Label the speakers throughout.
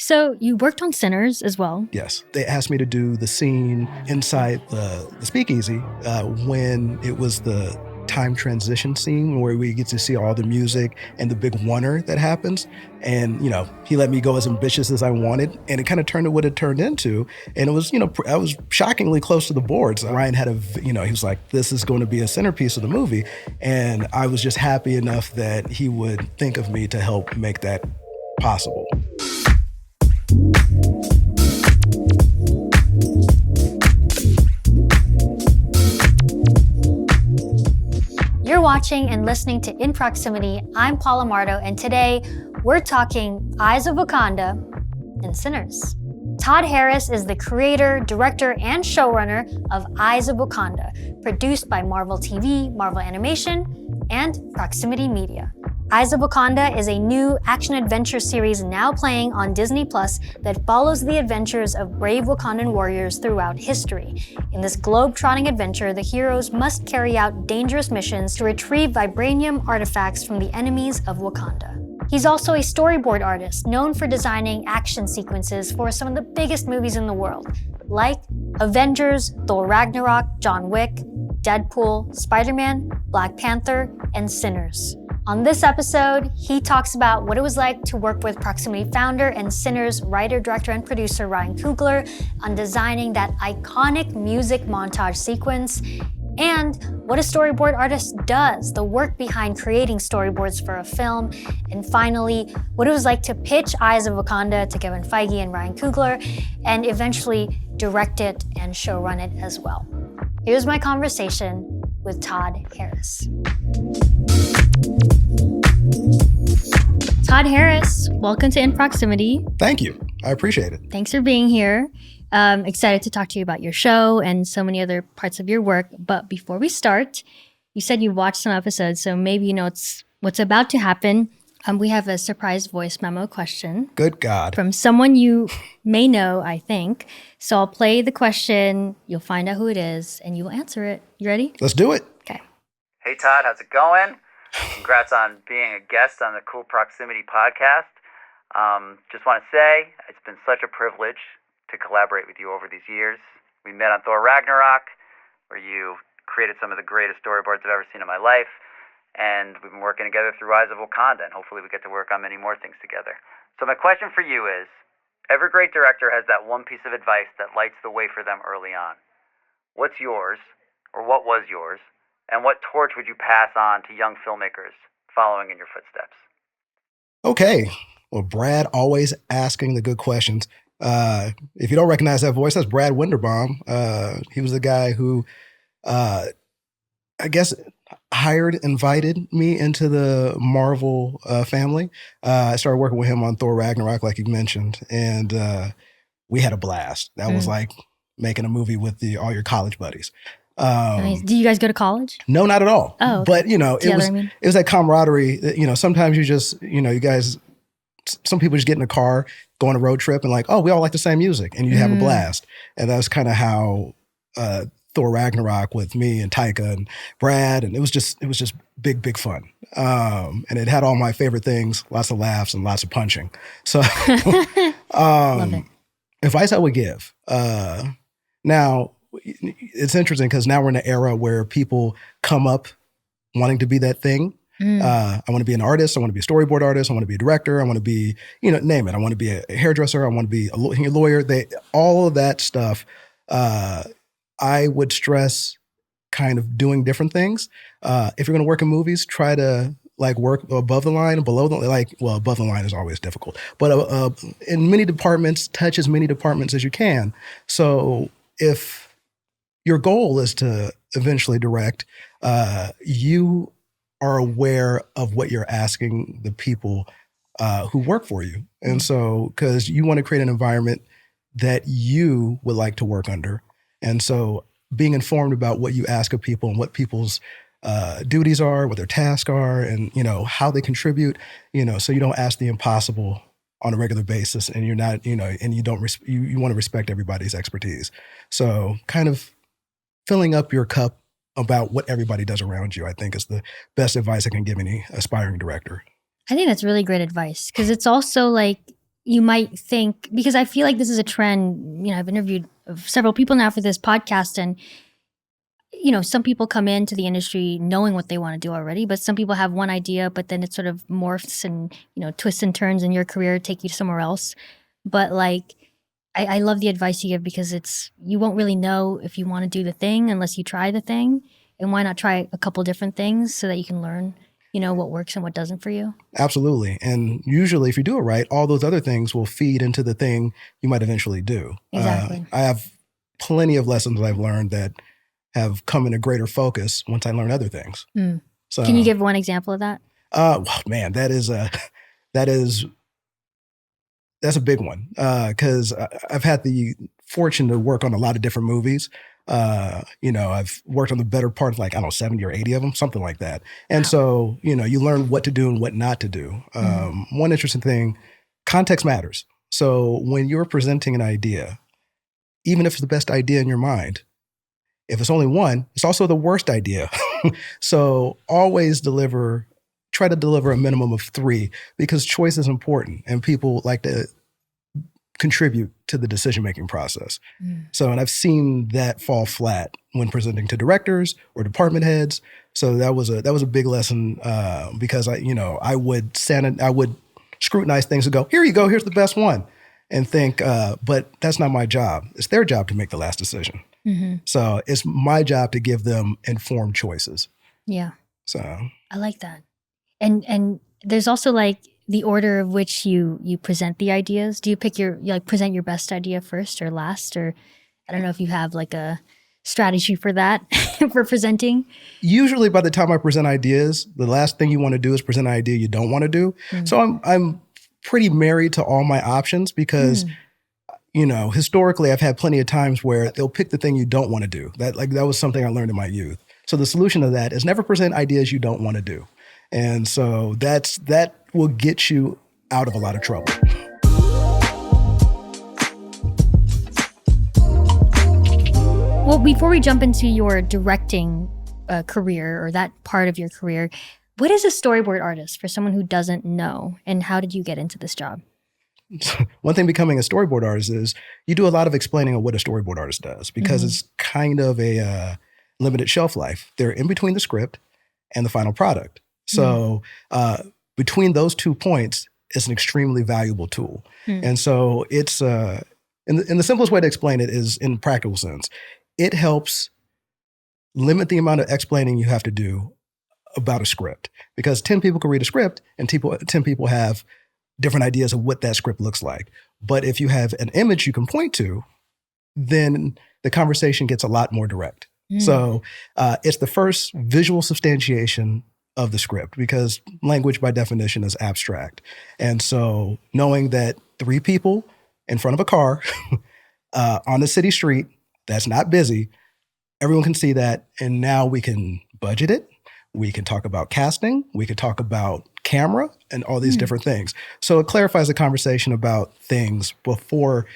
Speaker 1: So you worked on Sinners as well.
Speaker 2: Yes. They asked me to do the scene inside the speakeasy when it was the time transition scene where we get to see all the music and the big oner that happens. And, he let me go as ambitious as I wanted. And it kind of turned to what it turned into. And it was, I was shockingly close to the boards. Ryan had he was like, this is going to be a centerpiece of the movie. And I was just happy enough that he would think of me to help make that possible.
Speaker 1: You're watching and listening to In Proximity. I'm Paola Mardo, and today we're talking Eyes of Wakanda and Sinners. Todd Harris is the creator, director, and showrunner of Eyes of Wakanda, produced by Marvel TV, Marvel Animation, and Proximity Media. Eyes of Wakanda is a new action-adventure series now playing on Disney Plus that follows the adventures of brave Wakandan warriors throughout history. In this globe-trotting adventure, the heroes must carry out dangerous missions to retrieve vibranium artifacts from the enemies of Wakanda. He's also a storyboard artist known for designing action sequences for some of the biggest movies in the world, like Avengers, THOR RAGNAROK, John Wick, Deadpool, Spider-Man, Black Panther, and Sinners. On this episode, he talks about what it was like to work with Proximity founder and Sinners writer, director, and producer Ryan Coogler on designing that iconic music montage sequence, and what a storyboard artist does, the work behind creating storyboards for a film, and finally, what it was like to pitch Eyes of Wakanda to Kevin Feige and Ryan Coogler, and eventually direct it and showrun it as well. Here's my conversation with Todd Harris. Todd Harris, welcome to In Proximity.
Speaker 2: Thank you. I appreciate it.
Speaker 1: Thanks for being here. Excited to talk to you about your show and so many other parts of your work. But before we start, you said you watched some episodes, so maybe you know what's about to happen. We have a surprise voice memo question.
Speaker 2: Good God.
Speaker 1: From someone you may know, I think. So I'll play the question, you'll find out who it is, and you will answer it. You ready?
Speaker 2: Let's do it.
Speaker 1: Okay.
Speaker 3: Hey Todd, how's it going? Congrats on being a guest on the Cool Proximity podcast. Just want to say, it's been such a privilege to collaborate with you over these years. We met on THOR RAGNAROK, where you created some of the greatest storyboards I've ever seen in my life. And we've been working together through Eyes of Wakanda, and hopefully we get to work on many more things together. So my question for you is, every great director has that one piece of advice that lights the way for them early on. What's yours, or what was yours, and what torch would you pass on to young filmmakers following in your footsteps?
Speaker 2: Okay. Well, Brad always asking the good questions. If you don't recognize that voice, that's Brad Winderbaum. He was the guy who, I guess, invited me into the Marvel family. I started working with him on THOR RAGNAROK, like you mentioned, and we had a blast. That was like making a movie with all your college buddies.
Speaker 1: Nice. Do you guys go to college?
Speaker 2: No, not at all.
Speaker 1: Oh, okay.
Speaker 2: But it was that camaraderie. Sometimes you just, you guys, some people just get in a car, go on a road trip, and like, oh, we all like the same music, and you have a blast. And that's kind of how THOR RAGNAROK with me and Taika and Brad, and it was just big fun. And it had all my favorite things, lots of laughs and lots of punching. So
Speaker 1: Love it.
Speaker 2: advice I would give. Now, it's interesting because now we're in an era where people come up wanting to be that thing. I want to be an artist. I want to be a storyboard artist. I want to be a director. I want to be, name it. I want to be a hairdresser. I want to be a lawyer. All of that stuff. I would stress kind of doing different things. If you're going to work in movies, try to work above the line, below the above the line is always difficult, but in many departments, touch as many departments as you can. So if your goal is to eventually direct, you are aware of what you're asking the people who work for you. And so, because you want to create an environment that you would like to work under. And so being informed about what you ask of people and what people's duties are, what their tasks are, and, how they contribute, so you don't ask the impossible on a regular basis, and you're not, and you don't, you want to respect everybody's expertise. So kind of filling up your cup about what everybody does around you, I think, is the best advice I can give any aspiring director.
Speaker 1: I think that's really great advice, because it's also you might think, because I feel like this is a trend, I've interviewed several people now for this podcast, and some people come into the industry knowing what they want to do already, but some people have one idea, but then it sort of morphs and, twists and turns in your career, take you somewhere else. But like, I love the advice you give, because you won't really know if you want to do the thing unless you try the thing. And why not try a couple different things so that you can learn, what works and what doesn't for you?
Speaker 2: Absolutely. And usually if you do it right, all those other things will feed into the thing you might eventually do.
Speaker 1: Exactly.
Speaker 2: I have plenty of lessons I've learned that have come into greater focus once I learn other things. So,
Speaker 1: can you give one example of that?
Speaker 2: Well, man, that's a big one. Cause I've had the fortune to work on a lot of different movies. I've worked on the better part of 70 or 80 of them, something like that. And so, you learn what to do and what not to do. One interesting thing, context matters. So when you're presenting an idea, even if it's the best idea in your mind, if it's only one, it's also the worst idea. So always try to deliver a minimum of 3, because choice is important and people like to contribute to the decision-making process. So, and I've seen that fall flat when presenting to directors or department heads. So that was a big lesson, because I would scrutinize things and go, here you go, here's the best one. And think, but that's not my job. It's their job to make the last decision. So it's my job to give them informed choices.
Speaker 1: Yeah.
Speaker 2: So
Speaker 1: I like that. And there's also like the order of which you present the ideas. Do you pick present your best idea first or last? Or I don't know if you have like a strategy for that, for presenting.
Speaker 2: Usually by the time I present ideas, the last thing you want to do is present an idea you don't want to do. So I'm pretty married to all my options, because historically I've had plenty of times where they'll pick the thing you don't want to do. That was something I learned in my youth. So the solution to that is never present ideas you don't want to do. And so that will get you out of a lot of trouble.
Speaker 1: Well, before we jump into your directing career, or that part of your career, what is a storyboard artist for someone who doesn't know, and how did you get into this job?
Speaker 2: One thing becoming a storyboard artist is you do a lot of explaining of what a storyboard artist does, because it's kind of a limited shelf life. They're in between the script and the final product. So between those 2 points, it's an extremely valuable tool. And so it's, in the simplest way to explain it is in practical sense, it helps limit the amount of explaining you have to do about a script, because 10 people can read a script and 10 people have different ideas of what that script looks like. But if you have an image you can point to, then the conversation gets a lot more direct. So it's the first visual substantiation of the script, because language by definition is abstract. And so knowing that 3 people in front of a car on a city street that's not busy, everyone can see that. And now we can budget it. We can talk about casting. We can talk about camera and all these different things. So it clarifies the conversation about things before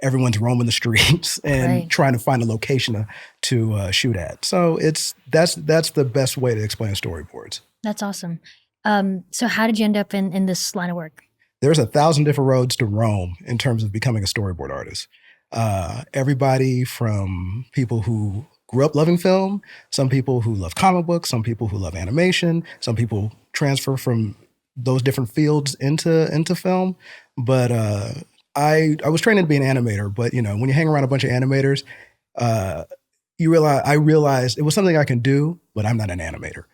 Speaker 2: everyone's roaming the streets and trying to find a location to shoot at. So that's the best way to explain storyboards.
Speaker 1: That's awesome. So how did you end up in this line of work?
Speaker 2: There's 1,000 different roads to roam in terms of becoming a storyboard artist. Everybody from people who grew up loving film, some people who love comic books, some people who love animation, some people transfer from those different fields into film. But I was training to be an animator, but when you hang around a bunch of animators, I realized it was something I can do, but I'm not an animator.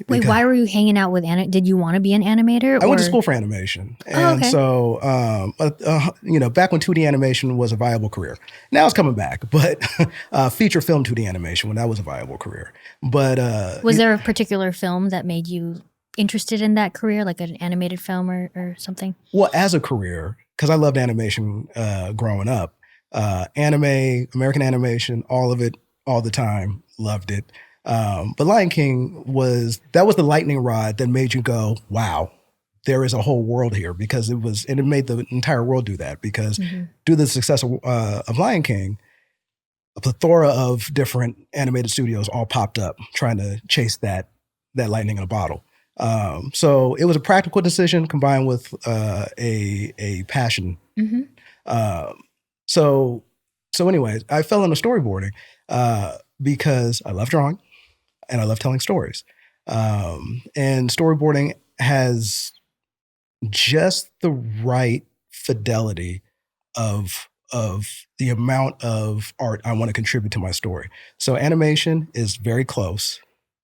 Speaker 1: Wait, why were you hanging out with did you want to be an animator?
Speaker 2: I went to school for animation. And so, back when 2D animation was a viable career. Now it's coming back, but feature film 2D animation, when that was a viable career. But
Speaker 1: was there a particular film that made you interested in that career, like an animated film or something?
Speaker 2: Well, as a career, because I loved animation growing up, anime, American animation, all of it, all the time, loved it. But Lion King was the lightning rod that made you go, wow, there is a whole world here, because it made the entire world do that, because due to the success of Lion King, a plethora of different animated studios all popped up trying to chase that lightning in a bottle. So it was a practical decision combined with a passion. So anyways, I fell into storyboarding because I love drawing and I love telling stories. And storyboarding has just the right fidelity of the amount of art I want to contribute to my story. So animation is very close.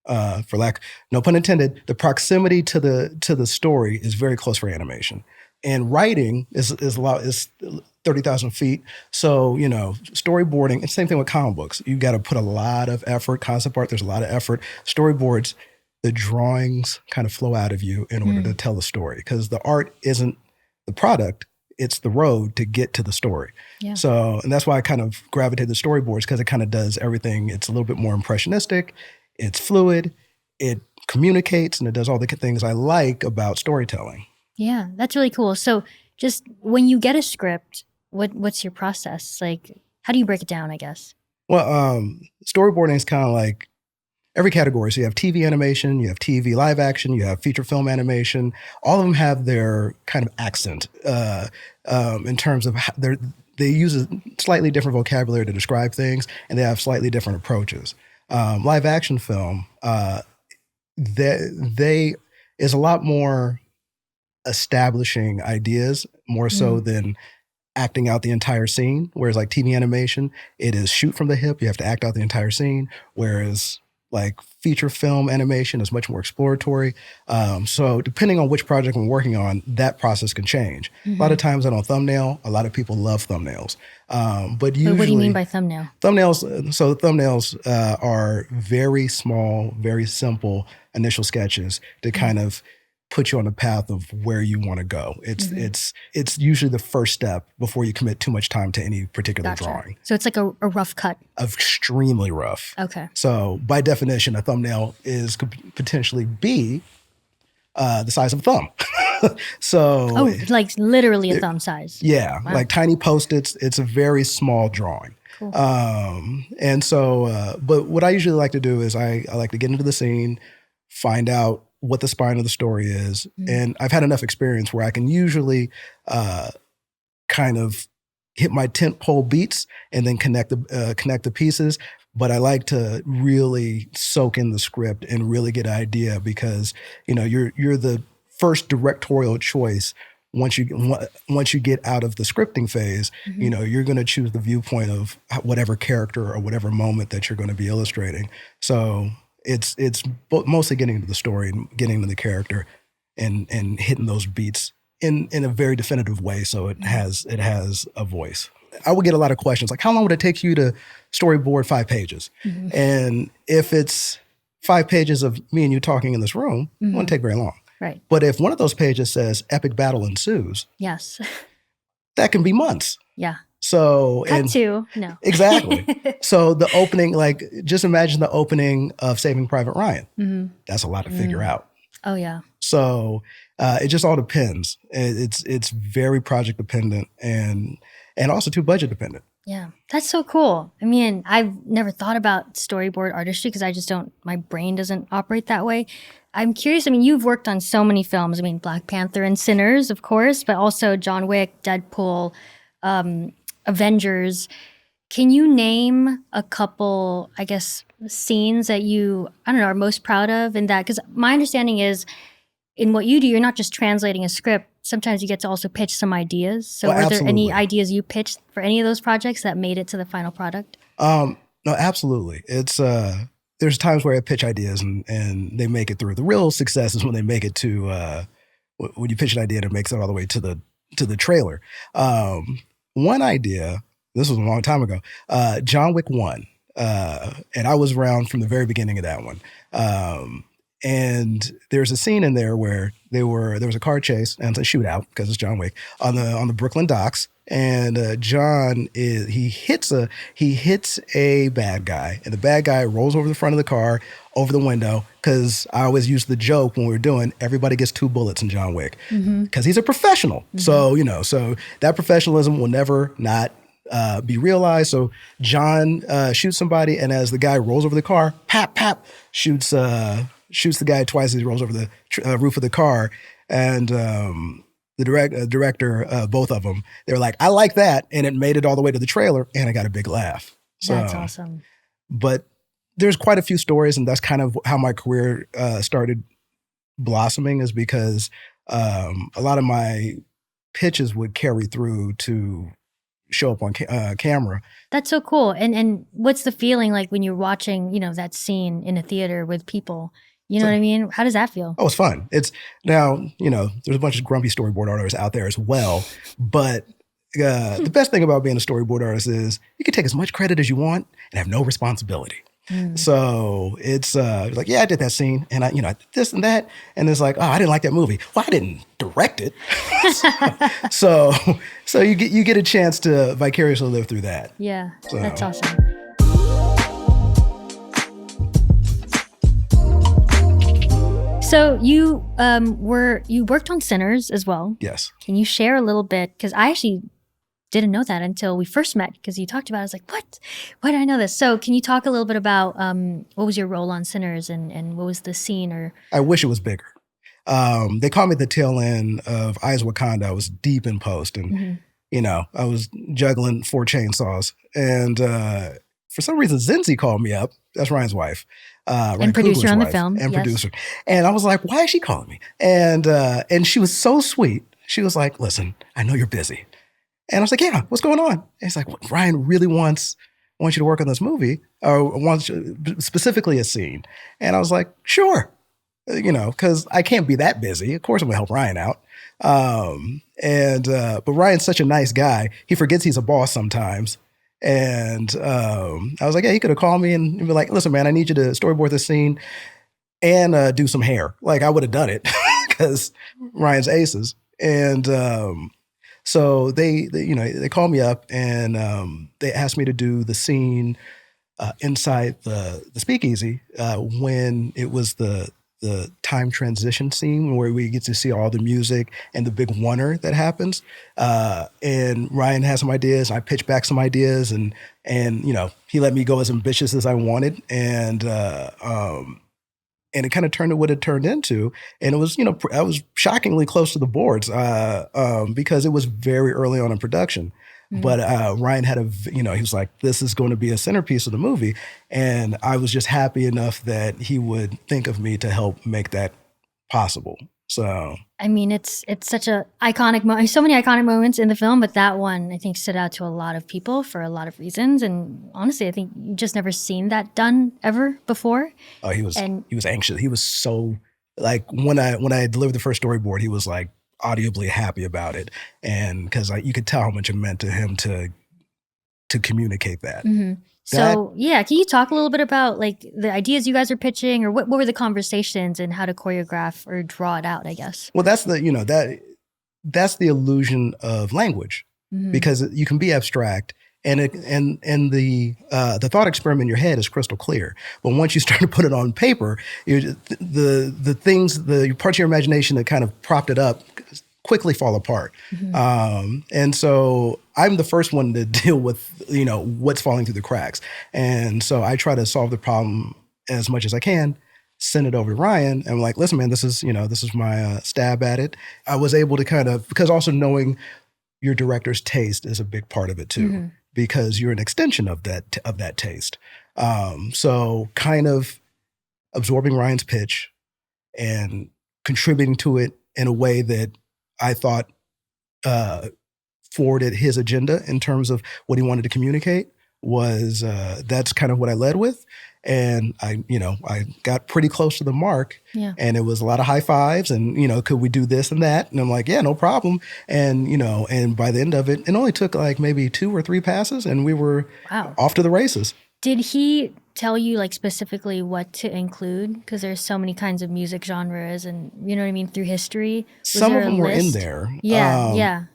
Speaker 2: For lack, no pun intended, the proximity to the story is very close for animation. And writing is 30,000 feet. So, storyboarding, it's the same thing with comic books. You got to put a lot of effort. Concept art, there's a lot of effort. Storyboards, the drawings kind of flow out of you in order to tell the story, because the art isn't the product, it's the road to get to the story. Yeah. So, and that's why I kind of gravitated to storyboards, because it kind of does everything. It's a little bit more impressionistic, it's fluid, it communicates, and it does all the things I like about storytelling.
Speaker 1: Yeah, that's really cool. So just when you get a script, what's your process? Like, how do you break it down, I guess?
Speaker 2: Well, storyboarding is kind of like every category. So you have TV animation, you have TV live action, you have feature film animation. All of them have their kind of accent in terms of how they use a slightly different vocabulary to describe things, and they have slightly different approaches. Live action film, they is a lot more establishing ideas more so than acting out the entire scene. Whereas like TV animation, it is shoot from the hip. You have to act out the entire scene. Whereas like feature film animation is much more exploratory. So depending on which project I'm working on, that process can change. A lot of times on thumbnail, a lot of people love thumbnails. But usually—
Speaker 1: what do you mean by thumbnail?
Speaker 2: Thumbnails are very small, very simple initial sketches to kind of put you on the path of where you want to go. It's usually the first step before you commit too much time to any particular drawing.
Speaker 1: So it's like a rough cut.
Speaker 2: Extremely rough.
Speaker 1: Okay.
Speaker 2: So by definition, a thumbnail could potentially be the size of a thumb. So
Speaker 1: like literally a thumb size.
Speaker 2: Yeah, wow. Like tiny Post-its. It's a very small drawing. Cool. And so, but what I usually like to do is I like to get into the scene, find out what the spine of the story is. And I've had enough experience where I can usually kind of hit my tentpole beats and then connect the pieces. But I like to really soak in the script and really get an idea, because you're the first directorial choice. Once you get out of the scripting phase, you're going to choose the viewpoint of whatever character or whatever moment that you're going to be illustrating. So it's mostly getting into the story and getting into the character and hitting those beats in a very definitive way, so it has a voice. I would get a lot of questions like, how long would it take you to storyboard 5 pages? And if it's 5 pages of me and you talking in this room, it wouldn't take very long.
Speaker 1: Right.
Speaker 2: But if one of those pages says epic battle ensues,
Speaker 1: yes,
Speaker 2: that can be months.
Speaker 1: Yeah.
Speaker 2: So
Speaker 1: Cut to, no.
Speaker 2: Exactly. So the opening, like, just imagine the opening of Saving Private Ryan. That's a lot to figure out.
Speaker 1: Oh yeah.
Speaker 2: So it just all depends. It's very project dependent and also too budget dependent.
Speaker 1: Yeah, that's so cool. I mean, I've never thought about storyboard artistry because my brain doesn't operate that way. I'm curious, I mean, you've worked on so many films. I mean, Black Panther and Sinners, of course, but also John Wick, Deadpool, Avengers. Can you name a couple, I guess, scenes that you, are most proud of in that? Because my understanding is in what you do, you're not just translating a script. Sometimes you get to also pitch some ideas. So are there any ideas you pitched for any of those projects that made it to the final product?
Speaker 2: No, absolutely. It's there's times where I pitch ideas and they make it through. The real success is when they make it to when you pitch an idea and it makes it all the way to the trailer. One idea, this was a long time ago, John Wick 1. And I was around from the very beginning of that one. And there's a scene in there where there was a car chase and it's a shootout because it's John Wick on the Brooklyn docks. And John hits a bad guy, and the bad guy rolls over the front of the car, over the window. Because I always use the joke when we were doing, everybody gets 2 bullets in John Wick because he's a professional. So so that professionalism will never not be realized. So John shoots somebody, and as the guy rolls over the car, pap, shoots shoots the guy twice as he rolls over the roof of the car. And the director, both of them, they were like, I like that. And it made it all the way to the trailer, and I got a big laugh. So,
Speaker 1: That's awesome.
Speaker 2: But there's quite a few stories, and that's kind of how my career started blossoming, is because a lot of my pitches would carry through to show up on camera.
Speaker 1: That's so cool. And what's the feeling like when you're watching, that scene in a theater with people? You know what I mean? How does that feel?
Speaker 2: Oh, it's fun. It's now, there's a bunch of grumpy storyboard artists out there as well. But the best thing about being a storyboard artist is you can take as much credit as you want and have no responsibility. So it's like, yeah, I did that scene, and I did this and that, and it's like, oh, I didn't like that movie. Well, I didn't direct it. so you get a chance to vicariously live through that.
Speaker 1: Yeah,
Speaker 2: So.
Speaker 1: That's awesome. So you worked on Sinners as well.
Speaker 2: Yes.
Speaker 1: Can you share a little bit? Because I actually didn't know that until we first met, because you talked about it. I was like, what? Why did I know this? So can you talk a little bit about what was your role on Sinners, and what was the scene? Or
Speaker 2: I wish it was bigger. They called me at the tail end of EYES of Wakanda. I was deep in post, and I was juggling 4 chainsaws. And for some reason, Zinzi called me up. That's Ryan's wife. Ryan
Speaker 1: and producer
Speaker 2: Coogler's
Speaker 1: on the
Speaker 2: wife,
Speaker 1: film.
Speaker 2: And
Speaker 1: Yes.
Speaker 2: producer. And I was like, why is she calling me? And she was so sweet. She was like, listen, I know you're busy. And I was like, yeah, what's going on? And he's like, well, Ryan really wants you to work on this movie, or wants specifically a scene. And I was like, sure. Because I can't be that busy. Of course I'm gonna help Ryan out. But Ryan's such a nice guy. He forgets he's a boss sometimes. And I was like, yeah, he could have called me and be like, listen, man, I need you to storyboard this scene and do some hair. Like, I would have done it because Ryan's aces. And so they called me up, and they asked me to do the scene inside the speakeasy when it was the time transition scene where we get to see all the music and the big oner that happens. And Ryan has some ideas. I pitched back some ideas, and he let me go as ambitious as I wanted. And it kind of turned to what it turned into. And it was, I was shockingly close to the boards because it was very early on in production. But Ryan had he was like, this is going to be a centerpiece of the movie. And I was just happy enough that he would think of me to help make that possible. So,
Speaker 1: I mean, it's such a iconic moment. So many iconic moments in the film, but that one I think stood out to a lot of people for a lot of reasons. And honestly, I think you just never seen that done ever before.
Speaker 2: Oh, he was anxious. He was so, like, when I delivered the first storyboard, he was like audibly happy about it, and because you could tell how much it meant to him to communicate that.
Speaker 1: So yeah, can you talk a little bit about like the ideas you guys are pitching, or what were the conversations and how to choreograph or draw it out, I guess?
Speaker 2: Well, that's that's the illusion of language, because you can be abstract, and the thought experiment in your head is crystal clear. But once you start to put it on paper, the parts of your imagination that kind of propped it up quickly fall apart. And so I'm the first one to deal with, what's falling through the cracks. And so I try to solve the problem as much as I can, send it over to Ryan, and I'm like, listen, man, this is my stab at it. I was able to because also knowing your director's taste is a big part of it too, because you're an extension of that taste. So kind of absorbing Ryan's pitch and contributing to it in a way that I thought forwarded his agenda in terms of what he wanted to communicate was that's kind of what I led with. And I got pretty close to the mark.
Speaker 1: Yeah.
Speaker 2: And it was a lot of high fives and, could we do this and that? And I'm like, yeah, no problem. And, and by the end of it, it only took like maybe 2 or 3 passes, and we were off to the races.
Speaker 1: Did he tell you like specifically what to include? Because there's so many kinds of music genres, and you know what I mean, through history.
Speaker 2: Some of them were in there.
Speaker 1: Yeah.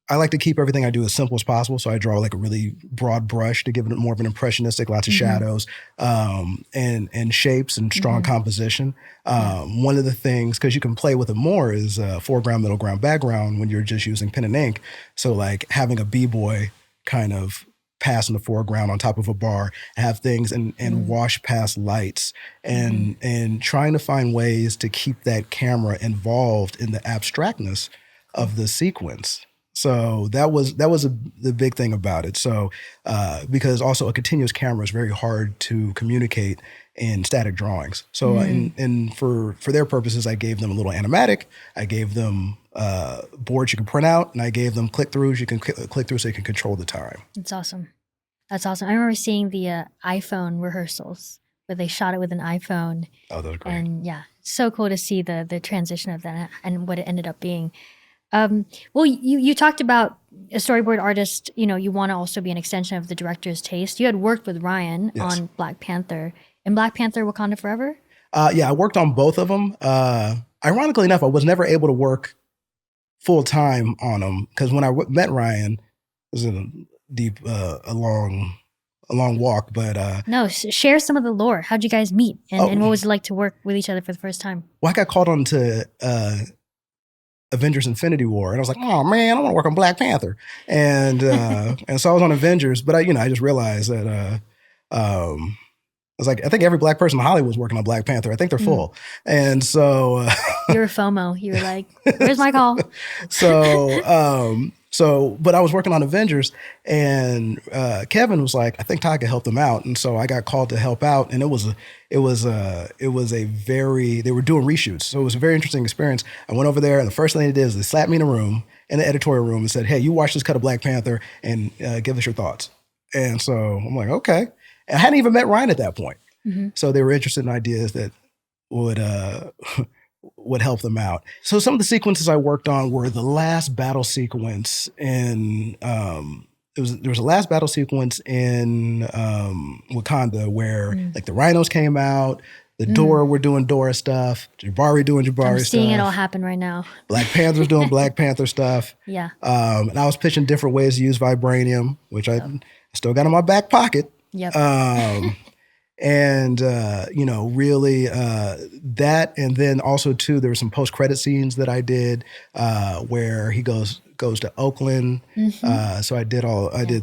Speaker 2: I like to keep everything I do as simple as possible. So I draw like a really broad brush to give it more of an impressionistic, lots of shadows, and shapes and strong composition. One of the things, because you can play with it more, is foreground, middle ground, background when you're just using pen and ink. So like having a B-boy kind of pass in the foreground on top of a bar, have things and wash past lights, and trying to find ways to keep that camera involved in the abstractness of the sequence. So that was the big thing about it. So because also a continuous camera is very hard to communicate in static drawings. So and for their purposes, I gave them a little animatic. I gave them boards you can print out, and I gave them click-throughs you can click through so you can control the time.
Speaker 1: That's awesome. That's awesome. I remember seeing the iPhone rehearsals where they shot it with an iPhone.
Speaker 2: Oh, that was great.
Speaker 1: And yeah, so cool to see the transition of that and what it ended up being. Well, you talked about a storyboard artist, you know, you want to also be an extension of the director's taste. You had worked with Ryan on Black Panther. And Black Panther, Wakanda Forever?
Speaker 2: Yeah, I worked on both of them. Ironically enough, I was never able to work full time on them because when I met Ryan, it was a long walk. But
Speaker 1: no, share some of the lore. How'd you guys meet, and what was it like to work with each other for the first time?
Speaker 2: Well, I got called on to Avengers: Infinity War, and I was like, oh man, I want to work on Black Panther, and and so I was on Avengers, but I just realized that. I was like, I think every Black person in Hollywood was working on Black Panther. I think they're full. And so...
Speaker 1: you were FOMO. You were like, where's my call?
Speaker 2: But I was working on Avengers, and Kevin was like, I think Taika helped them out. And so I got called to help out, and they were doing reshoots. So it was a very interesting experience. I went over there, and the first thing they did is they slapped me in the editorial room and said, hey, you watch this cut of Black Panther and give us your thoughts. And so I'm like, okay. I hadn't even met Ryan at that point. So they were interested in ideas that would help them out. So some of the sequences I worked on were the last battle sequence in, there was a last battle sequence in Wakanda where like the rhinos came out, the THOR were doing Dora stuff, Jabari doing Jabari stuff.
Speaker 1: I'm seeing it all happen right now.
Speaker 2: Black Panther's doing Black Panther stuff.
Speaker 1: Yeah.
Speaker 2: And I was pitching different ways to use vibranium, which I still got in my back pocket.
Speaker 1: Yep.
Speaker 2: Really that, and then also too, there were some post-credit scenes that I did where he goes to Oakland. So I did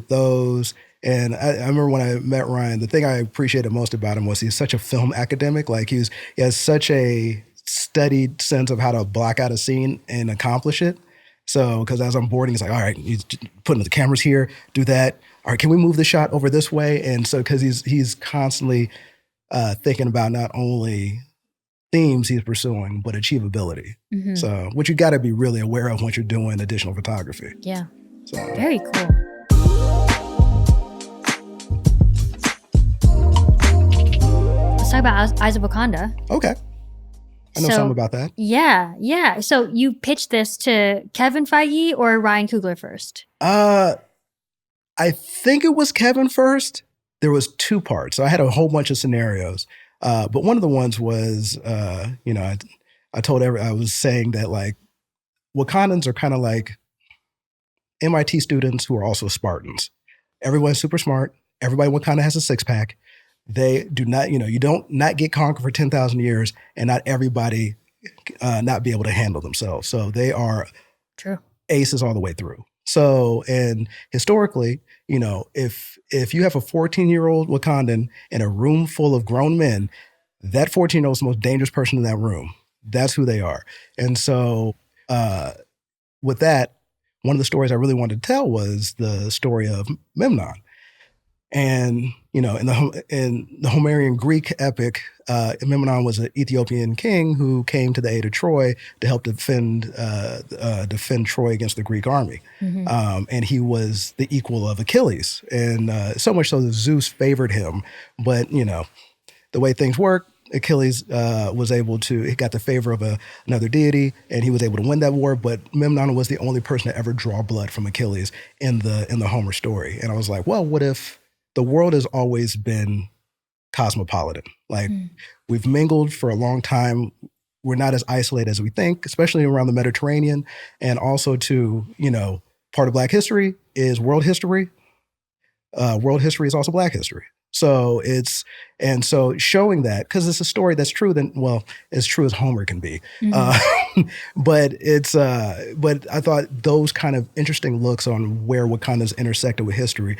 Speaker 2: those. And I remember when I met Ryan, the thing I appreciated most about him was he's such a film academic. Like he has such a studied sense of how to block out a scene and accomplish it. So, because as I'm boarding, he's like, all right, he's putting the cameras here, do that. All right, can we move the shot over this way? And so, because he's constantly thinking about not only themes he's pursuing, but achievability. So, which you got to be really aware of once you're doing additional photography.
Speaker 1: Yeah.
Speaker 2: So.
Speaker 1: Very cool. Let's talk about Eyes of Wakanda.
Speaker 2: Okay. I know something about that.
Speaker 1: Yeah. So you pitched this to Kevin Feige or Ryan Coogler first?
Speaker 2: I think it was Kevin first. There was two parts. So I had a whole bunch of scenarios. But one of the ones was, I was saying that like Wakandans are kind of like MIT students who are also Spartans. Everyone's super smart. Everybody in Wakanda has a six-pack. They do not, you don't not get conquered for 10,000 years and not everybody not be able to handle themselves. So they are aces all the way through. So, and historically, if you have a 14-year-old Wakandan in a room full of grown men, that 14-year-old is the most dangerous person in that room. That's who they are. And so with that, one of the stories I really wanted to tell was the story of Memnon. And, in the Homerian Greek epic, Memnon was an Ethiopian king who came to the aid of Troy to help defend Troy against the Greek army. And he was the equal of Achilles. And so much so that Zeus favored him. But, the way things work, Achilles he got the favor of another deity, and he was able to win that war. But Memnon was the only person to ever draw blood from Achilles in the Homer story. And I was like, well, what if the world has always been cosmopolitan? Like we've mingled for a long time. We're not as isolated as we think, especially around the Mediterranean. And also part of Black history is world history. World history is also Black history. So so showing that, because it's a story that's true, as true as Homer can be. But but I thought those kind of interesting looks on where Wakandans intersected with history,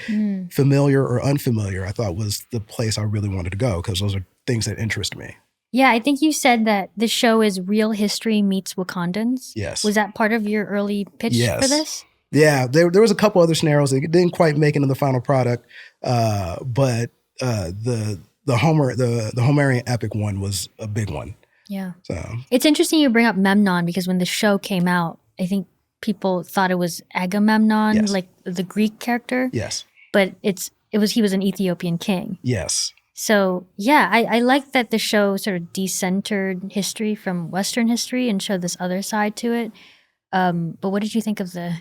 Speaker 2: familiar or unfamiliar, I thought was the place I really wanted to go, because those are things that interest me.
Speaker 1: Yeah, I think you said that the show is real history meets Wakandans.
Speaker 2: Yes.
Speaker 1: Was that part of your early pitch for this?
Speaker 2: Yeah, there was a couple other scenarios that didn't quite make it into the final product, but the Homerian epic one was a big one.
Speaker 1: Yeah.
Speaker 2: So
Speaker 1: it's interesting you bring up Memnon, because when the show came out, I think people thought it was Agamemnon, like the Greek character.
Speaker 2: Yes.
Speaker 1: But he was an Ethiopian king.
Speaker 2: Yes.
Speaker 1: So yeah, I like that the show sort of decentered history from Western history and showed this other side to it. But what did you think of the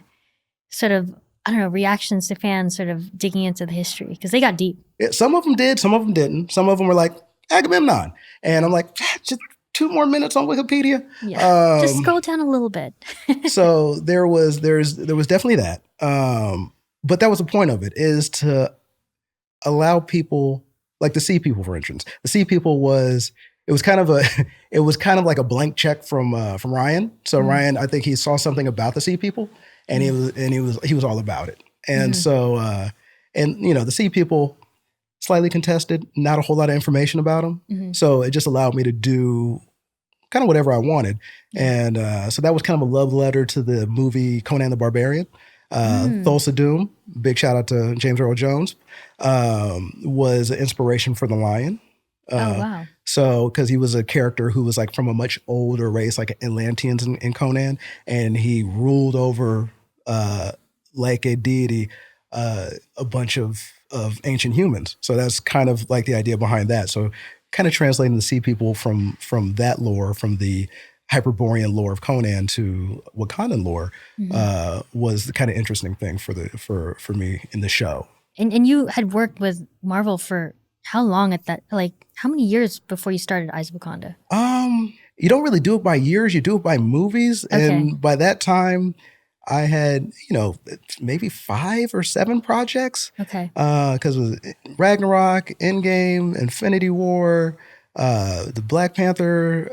Speaker 1: sort of, I don't know, reactions to fans sort of digging into the history? Because they got deep.
Speaker 2: Yeah, some of them did, some of them didn't. Some of them were like, Agamemnon. And I'm like, just 2 more minutes on Wikipedia.
Speaker 1: Yeah, just scroll down a little bit.
Speaker 2: So there was definitely that. But that was the point of it, is to allow people, like the Sea People, for instance. The Sea People it was kind of like a blank check from Ryan. So Ryan, I think he saw something about the Sea People, and he was all about it. And so the Sea People, slightly contested, not a whole lot of information about them. So it just allowed me to do kind of whatever I wanted. And so that was kind of a love letter to the movie Conan the Barbarian. Thulsa Doom, big shout out to James Earl Jones, was an inspiration for the Lion.
Speaker 1: Oh, wow.
Speaker 2: So, because he was a character who was like from a much older race, like Atlanteans in Conan, and he ruled over, like a deity, a bunch of ancient humans. So that's kind of like the idea behind that. So kind of translating the Sea People from that lore, from the Hyperborean lore of Conan to Wakandan lore, was the kind of interesting thing for me in the show.
Speaker 1: And you had worked with Marvel for how long at that? Like, how many years before you started Eyes of Wakanda?
Speaker 2: You don't really do it by years. You do it by movies.
Speaker 1: Okay.
Speaker 2: And by that time, I had, maybe 5 or 7 projects.
Speaker 1: Okay.
Speaker 2: Because it was Ragnarok, Endgame, Infinity War, the Black Panther,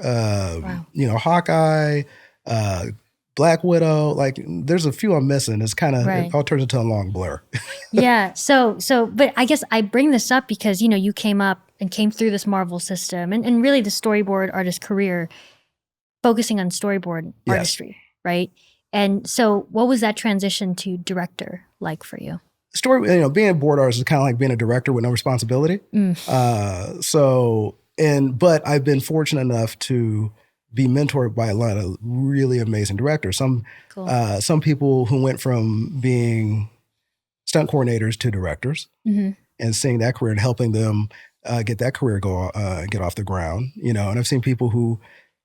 Speaker 1: wow.
Speaker 2: Hawkeye, Black Widow. Like, there's a few I'm missing. It's kind of, it all turns into a long blur.
Speaker 1: Yeah. So, but I guess I bring this up because, you came up and came through this Marvel system and really the storyboard artist career, focusing on storyboard artistry, right? And so what was that transition to director like for you?
Speaker 2: Being a board artist is kind of like being a director with no responsibility. But I've been fortunate enough to be mentored by a lot of really amazing directors. Some people who went from being stunt coordinators to directors, and seeing that career and helping them get that career get off the ground. And I've seen people who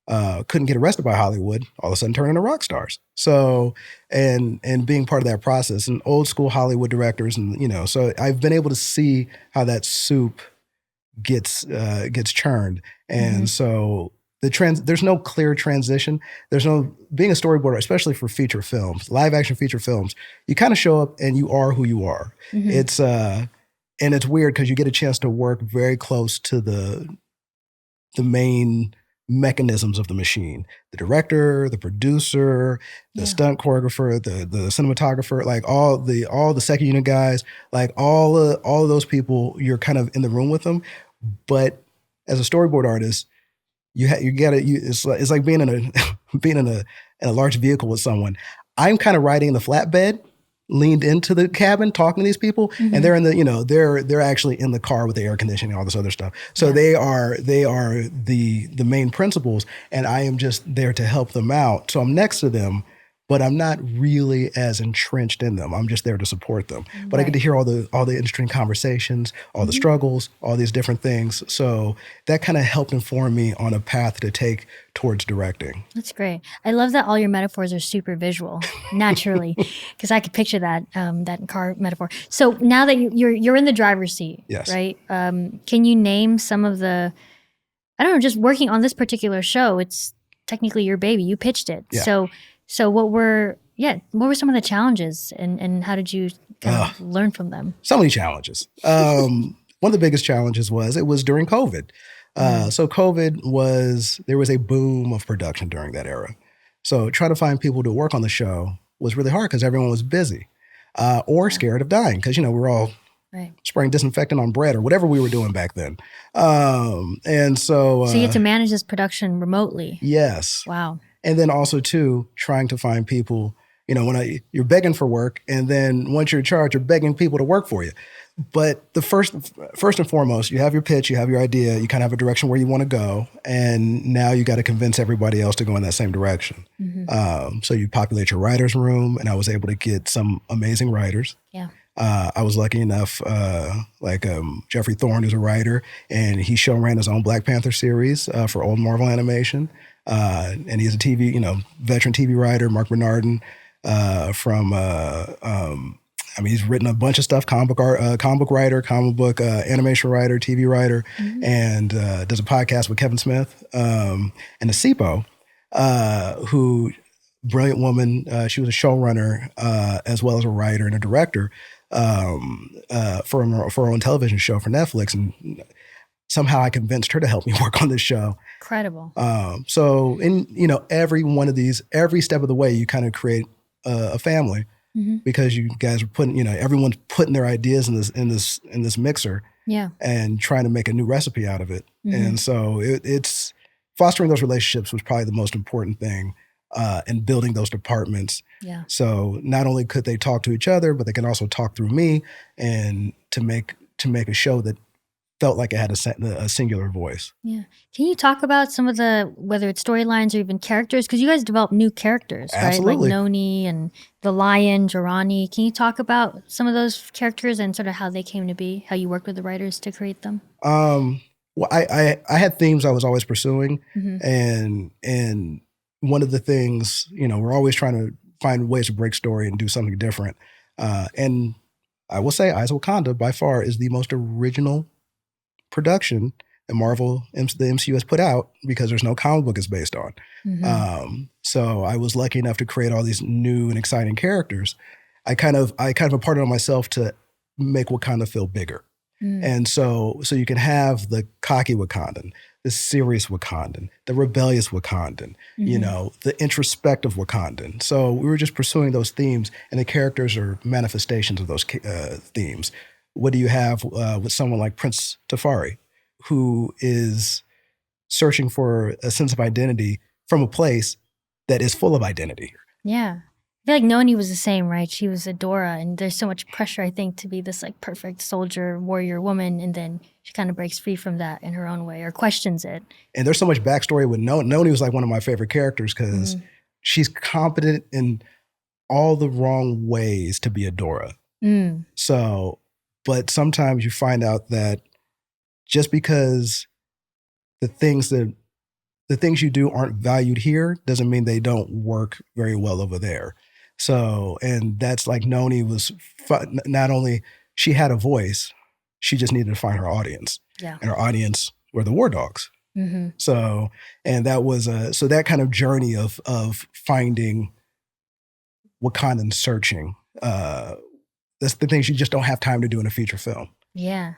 Speaker 2: couldn't get arrested by Hollywood all of a sudden turn into rock stars. So and being part of that process, and old school Hollywood directors, and so I've been able to see how that soup gets churned, and so there's no clear transition. There's no, being a storyboarder, especially for feature films, live action feature films, you kind of show up and you are who you are. It's and it's weird because you get a chance to work very close to the main mechanisms of the machine: the director, the producer, the stunt choreographer, the cinematographer, like all the second unit guys, like all of those people. You're kind of in the room with them, but as a storyboard artist, it's like being in a large vehicle with someone. I'm kind of riding in the flatbed, leaned into the cabin, talking to these people, and they're in the they're actually in the car with the air conditioning and all this other stuff. So they are the main principals, and I am just there to help them out. So I'm next to them, but I'm not really as entrenched in them. I'm just there to support them. But I get to hear all the interesting conversations, all the struggles, all these different things. So that kind of helped inform me on a path to take towards directing.
Speaker 1: That's great. I love that all your metaphors are super visual, naturally, because I could picture that car metaphor. So now that you're in the driver's seat, right? Can you name some of the, I don't know, just working on this particular show? It's technically your baby. You pitched it.
Speaker 2: Yeah.
Speaker 1: So what were some of the challenges, and how did you kind of learn from them?
Speaker 2: So many challenges. one of the biggest challenges was it was during COVID. So there was a boom of production during that era. So trying to find people to work on the show was really hard because everyone was busy or scared of dying because, we were all spraying disinfectant on bread or whatever we were doing back then. And so...
Speaker 1: So you had to manage this production remotely?
Speaker 2: Yes.
Speaker 1: Wow.
Speaker 2: And then also, too, trying to find people, you're begging for work, and then once you're in charge, you're begging people to work for you. But the first and foremost, you have your pitch, you have your idea, you kind of have a direction where you want to go, and now you got to convince everybody else to go in that same direction. So you populate your writer's room, and I was able to get some amazing writers.
Speaker 1: Yeah.
Speaker 2: I was lucky enough, Jeffrey Thorne is a writer, and he ran his own Black Panther series for old Marvel animation. And he's a veteran TV writer, Mark Bernardin, he's written a bunch of stuff, comic book writer, comic book animation writer, TV writer, and does a podcast with Kevin Smith. And a SIPO, brilliant woman, she was a showrunner as well as a writer and a director for her own television show for Netflix. And somehow I convinced her to help me work on this show.
Speaker 1: Incredible.
Speaker 2: So in, every one of these, every step of the way, you kind of create a family because you guys are putting, everyone's putting their ideas in this mixer and trying to make a new recipe out of it. And so it's fostering those relationships was probably the most important thing in building those departments. Yeah. So not only could they talk to each other, but they can also talk through me and to make a show that felt like it had a singular voice. Yeah.
Speaker 1: Can you talk about some of the, whether it's storylines or even characters? Because you guys develop new characters,
Speaker 2: Absolutely.
Speaker 1: Right? Like Noni and The Lion, Jirani. Can you talk about some of those characters and sort of how they came to be, how you worked with the writers to create them?
Speaker 2: Well, I had themes I was always pursuing. And one of the things, we're always trying to find ways to break story and do something different. And I will say EYES of Wakanda by far is the most original production that Marvel, the MCU has put out because there's no comic book it's based on. So I was lucky enough to create all these new and exciting characters. I kind of imparted on myself to make Wakanda feel bigger. And so you can have the cocky Wakandan, the serious Wakandan, the rebellious Wakandan, the introspective Wakandan. So we were just pursuing those themes, and the characters are manifestations of those themes. What do you have with someone like Prince Tafari, who is searching for a sense of identity from a place that is full of identity?
Speaker 1: Yeah. I feel like Noni was the same, right? She was Adora, and there's so much pressure, I think, to be this like perfect soldier, warrior woman, and then she kind of breaks free from that in her own way or questions it.
Speaker 2: And there's so much backstory with Noni. Noni was like one of my favorite characters because she's competent in all the wrong ways to be Adora. So... But sometimes you find out that just because the things you do aren't valued here doesn't mean they don't work very well over there. So, and that's like Noni was not only she had a voice, she just needed to find her audience. Yeah. And her audience were the war dogs. So, and that was so that kind of journey of finding Wakandan searching. That's the things you just don't have time to do in a feature film. Yeah.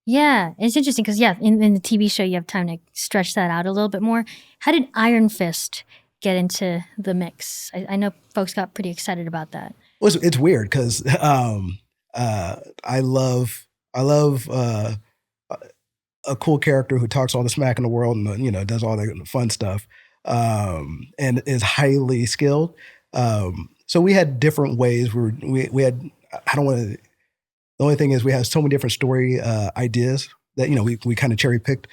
Speaker 1: Yeah. It's interesting because, in the TV show, you have time to stretch that out a little bit more. How did Iron Fist get into the mix? I know folks got pretty excited about that.
Speaker 2: Well, it's weird because I love a cool character who talks all the smack in the world and, does all the fun stuff and is highly skilled. So we had different ways. We had... I don't want to. The only thing is, we have so many different story ideas that we kind of cherry picked.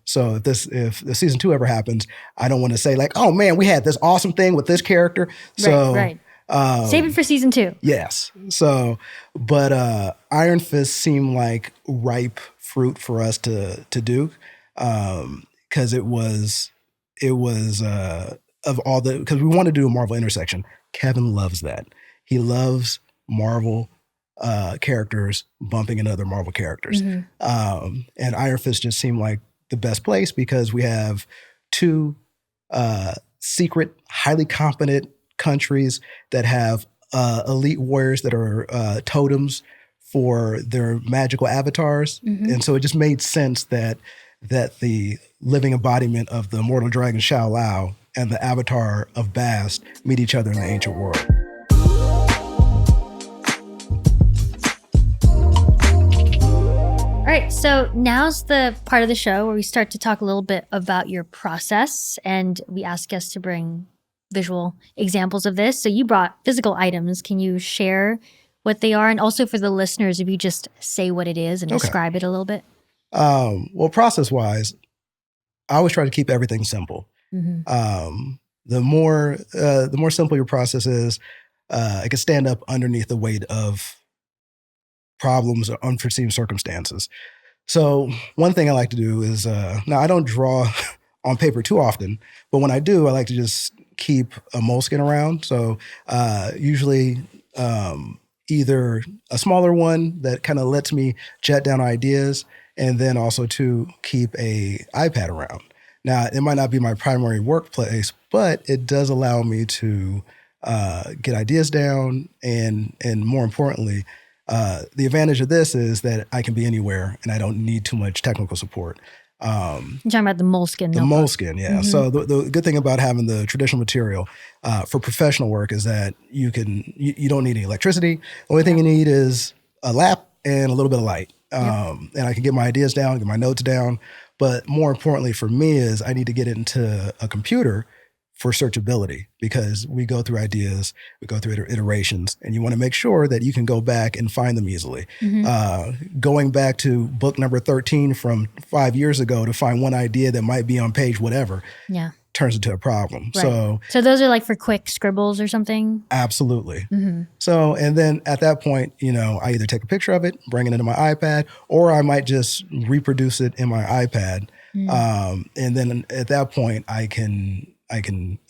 Speaker 2: So if the season 2 ever happens, I don't want to say like, oh man, we had this awesome thing with this character. So
Speaker 1: right. Save it for season 2.
Speaker 2: Yes. So, but Iron Fist seemed like ripe fruit for us to do because it was of all the because we want to do a Marvel intersection. Kevin loves that. He loves Marvel characters bumping into other Marvel characters. And Iron Fist just seemed like the best place because we have 2 secret, highly competent countries that have elite warriors that are totems for their magical avatars. And so it just made sense that the living embodiment of the immortal dragon Shao Lao and the avatar of Bast meet each other in the ancient world.
Speaker 1: All right, so now's the part of the show where we start to talk a little bit about your process, and we ask guests to bring visual examples of this. So you brought physical items. Can you share what they are? And also for the listeners, if you just say what it is and describe it a little bit.
Speaker 2: Well, process-wise, I always try to keep everything simple. The more simple your process is, it can stand up underneath the weight of problems or unforeseen circumstances. So one thing I like to do is, now I don't draw on paper too often, but when I do, I like to just keep a moleskin around. So usually either a smaller one that kind of lets me jot down ideas, and then also to keep a iPad around. Now, it might not be my primary workplace, but it does allow me to get ideas down, and more importantly, the advantage of this is that I can be anywhere and I don't need too much technical support.
Speaker 1: You're talking about the moleskin.
Speaker 2: The moleskin, yeah. So the good thing about having the traditional material for professional work is that you don't need any electricity. The only thing you need is a lap and a little bit of light. And I can get my ideas down, get my notes down. But more importantly for me is I need to get into a computer for searchability, because we go through ideas, we go through iterations, and you want to make sure that you can go back and find them easily. Going back to book number 13 from 5 years ago to find one idea that might be on page whatever turns into a problem.
Speaker 1: Right. So those are like for quick scribbles or something?
Speaker 2: Absolutely. So, and then at that point, I either take a picture of it, bring it into my iPad, or I might just reproduce it in my iPad. And then at that point, I can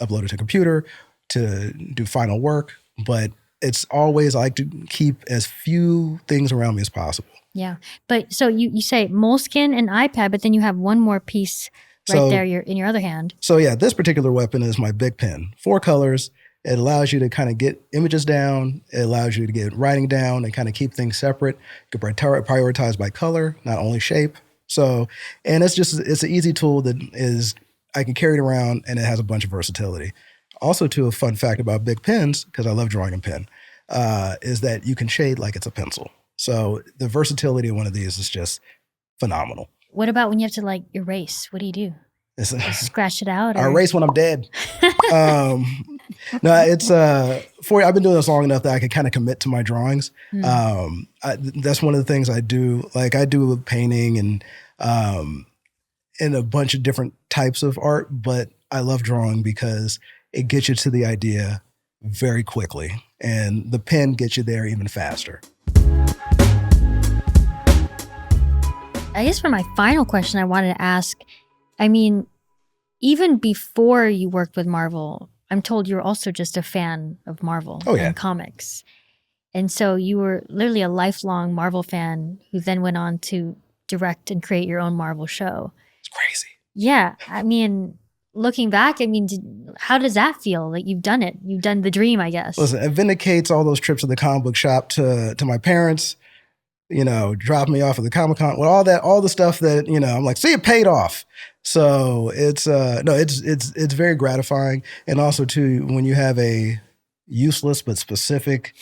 Speaker 2: upload it to a computer to do final work, but it's always, I like to keep as few things around me as possible. Yeah.
Speaker 1: But so you say moleskin and iPad, but then you have one more piece there in your other hand.
Speaker 2: So yeah, this particular weapon is my big pen. 4 colors. It allows you to kind of get images down. It allows you to get writing down and kind of keep things separate. You can prioritize by color, not only shape. So, and it's an easy tool that is, I can carry it around, and it has a bunch of versatility. Also, too, a fun fact about big pens, because I love drawing in pen, is that you can shade like it's a pencil. So the versatility of one of these is just phenomenal.
Speaker 1: What about when you have to erase? What do you do? Scratch it out?
Speaker 2: I erase when I'm dead. No, it's I've been doing this long enough that I can kind of commit to my drawings. That's one of the things I do. Like I do painting and a bunch of different types of art, but I love drawing because it gets you to the idea very quickly, and the pen gets you there even faster.
Speaker 1: I guess for my final question, I wanted to ask, I mean, even before you worked with Marvel, I'm told you were also just a fan of Marvel and comics. And so you were literally a lifelong Marvel fan who then went on to direct and create your own Marvel show.
Speaker 2: It's crazy.
Speaker 1: Yeah. I mean, looking back, how does that feel? Like you've done it. You've done the dream, I guess.
Speaker 2: Listen, it vindicates all those trips to the comic book shop to my parents, dropping me off at the Comic-Con, with all the stuff that, I'm like, see, it paid off. So it's very gratifying. And also too, when you have a useless but specific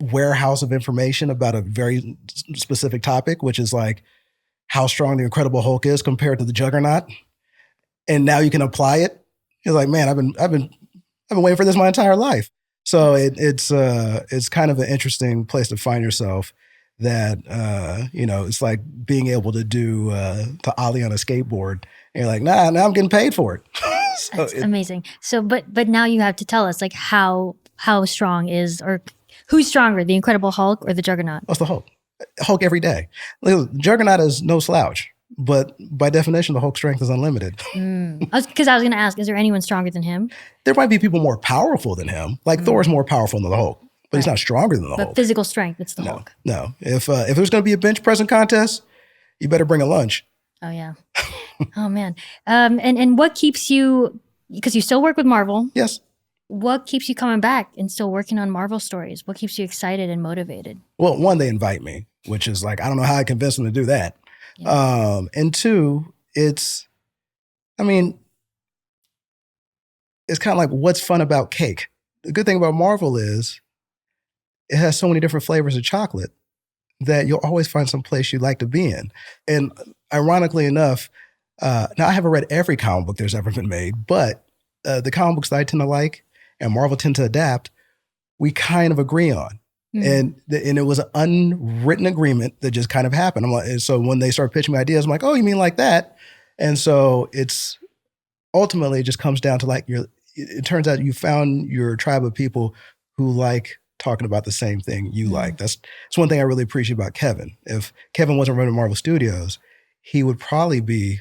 Speaker 2: warehouse of information about a very specific topic, which is like how strong the Incredible Hulk is compared to the Juggernaut, and now you can apply it. It's like, man, I've been waiting for this my entire life. So it's kind of an interesting place to find yourself. That it's like being able to do to ollie on a skateboard, and you're like, nah, now I'm getting paid for it. So
Speaker 1: that's amazing. So, but now you have to tell us like how strong is, or who's stronger, the Incredible Hulk or the Juggernaut?
Speaker 2: What's the Hulk? Hulk every day. Look, Juggernaut is no slouch, but by definition, the Hulk's strength is unlimited.
Speaker 1: Because I was going to ask, is there anyone stronger than him?
Speaker 2: There might be people more powerful than him. Like Thor's more powerful than the Hulk, but he's not stronger than the Hulk.
Speaker 1: But physical strength, it's the Hulk.
Speaker 2: No. If there's going to be a bench pressing contest, you better bring a lunch.
Speaker 1: Oh, yeah. Oh, man. And what keeps you, because you still work with Marvel.
Speaker 2: Yes.
Speaker 1: what keeps you coming back and still working on Marvel stories? What keeps you excited and motivated?
Speaker 2: Well, one, they invite me, which is like, I don't know how I convinced them to do that.
Speaker 1: Yeah.
Speaker 2: And two, it's kind of like, what's fun about cake? The good thing about Marvel is it has so many different flavors of chocolate that you'll always find some place you'd like to be in. And ironically enough, now I haven't read every comic book there's ever been made, but the comic books that I tend to like and Marvel tend to adapt, we kind of agree on. And it was an unwritten agreement that just kind of happened. I'm like, and so when they start pitching me ideas, I'm like, oh, you mean like that? And so it's ultimately it just comes down to like it turns out you found your tribe of people who like talking about the same thing you like. That's one thing I really appreciate about Kevin. If Kevin wasn't running Marvel Studios, he would probably be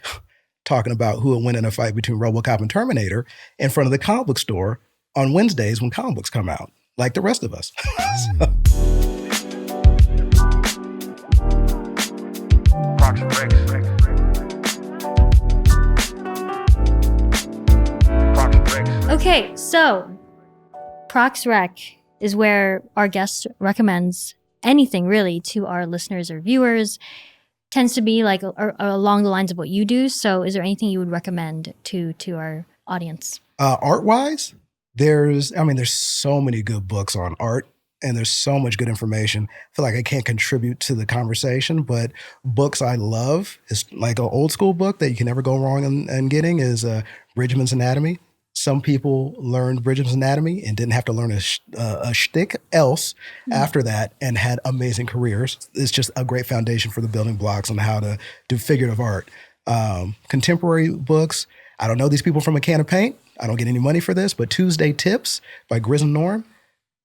Speaker 2: talking about who would win in a fight between RoboCop and Terminator in front of the comic book store on Wednesdays when comic books come out, like the rest of us.
Speaker 3: Prox Recs. Prox Recs.
Speaker 1: Okay, so Prox Rec is where our guest recommends anything really to our listeners or viewers. Tends to be like along the lines of what you do. So is there anything you would recommend to our audience?
Speaker 2: Art-wise, there's so many good books on art and there's so much good information. I feel like I can't contribute to the conversation, but books I love is like an old school book that you can never go wrong in getting is Bridgman's Anatomy. Some people learned Bridgman's Anatomy and didn't have to learn a shtick else after that and had amazing careers. It's just a great foundation for the building blocks on how to do figurative art. Contemporary books, I don't know these people from a can of paint. I don't get any money for this, but Tuesday Tips by Grissom Norm,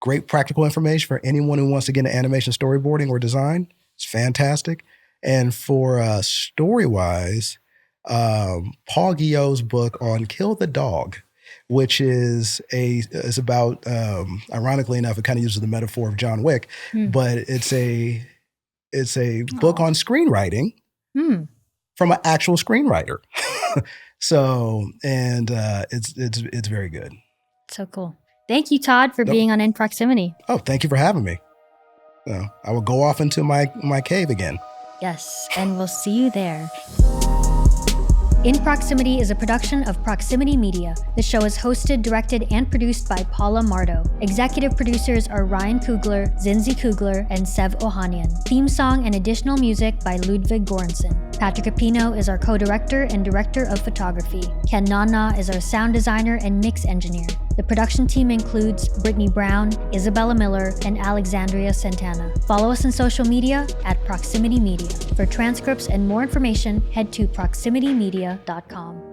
Speaker 2: great practical information for anyone who wants to get into animation storyboarding or design. It's fantastic. And for story-wise, Paul Guillot's book on Kill the Dog, which is about, ironically enough, it kind of uses the metaphor of John Wick, but it's a book on screenwriting from an actual screenwriter. So, and it's very good.
Speaker 1: So cool. Thank you, Todd, for being on In Proximity.
Speaker 2: Oh, thank you for having me. I will go off into my cave again.
Speaker 1: Yes, and we'll see you there. In Proximity is a production of Proximity Media. The show is hosted, directed, and produced by Paola Mardo. Executive producers are Ryan Coogler, Zinzi Coogler, and Sev Ohanian. Theme song and additional music by Ludwig Göransson. Patrick Apino is our co-director and director of photography. Ken Nana is our sound designer and mix engineer. The production team includes Brittany Brown, Isabella Miller, and Alexandria Santana. Follow us on social media at Proximity Media. For transcripts and more information, head to proximitymedia.com.